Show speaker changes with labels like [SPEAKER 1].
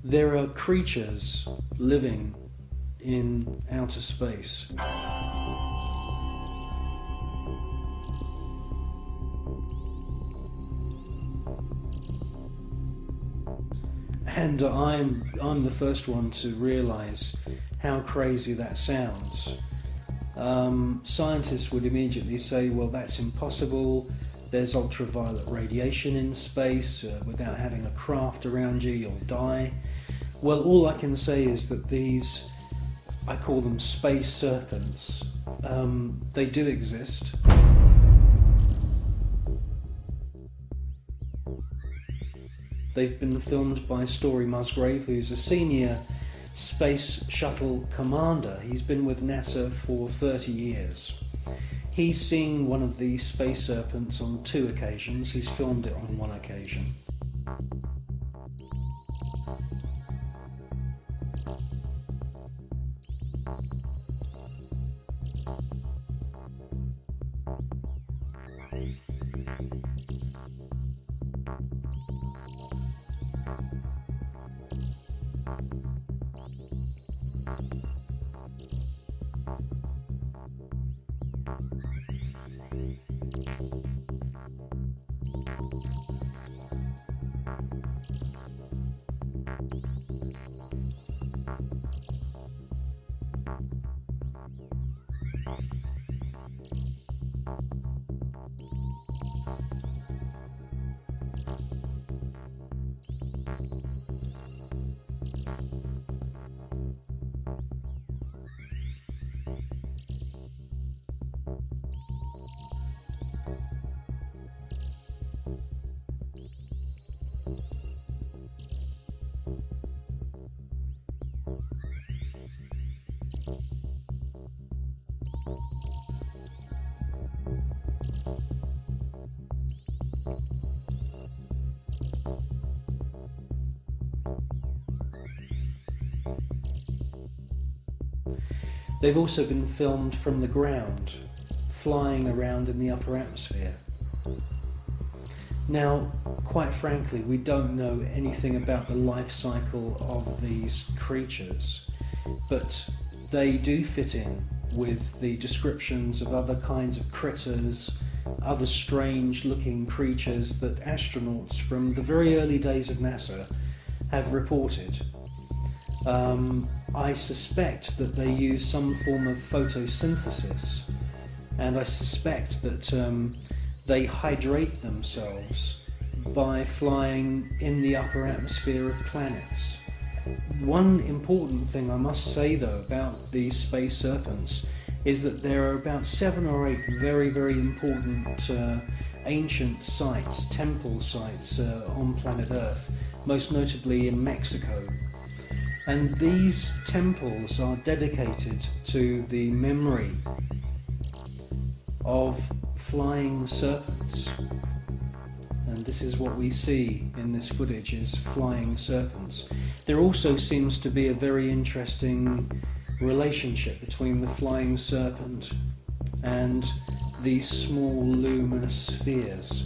[SPEAKER 1] There are creatures living in outer space. And I'm the first one to realise how crazy that sounds. Scientists would immediately say, well, that's impossible. There's ultraviolet radiation in space. Without having a craft around you, you'll die. Well, all I can say is that these, I call them space serpents, they do exist. They've been filmed by Story Musgrave, who's a senior space shuttle commander. He's been with NASA for 30 years. He's seen one of these space serpents on 2 occasions. He's filmed it on 1 occasion. They've also been filmed from the ground, flying around in the upper atmosphere. Now, quite frankly, we don't know anything about the life cycle of these creatures, but they do fit in with the descriptions of other kinds of critters, other strange looking creatures that astronauts from the very early days of NASA have reported. I suspect that they use some form of photosynthesis, and I suspect that they hydrate themselves by flying in the upper atmosphere of planets. One important thing I must say though about these space serpents is that there are about 7 or 8 very, very important ancient sites, temple sites on planet Earth, most notably in Mexico. And these temples are dedicated to the memory of flying serpents. And this is what we see in this footage, is flying serpents. There also seems to be a very interesting relationship between the flying serpent and these small luminous spheres.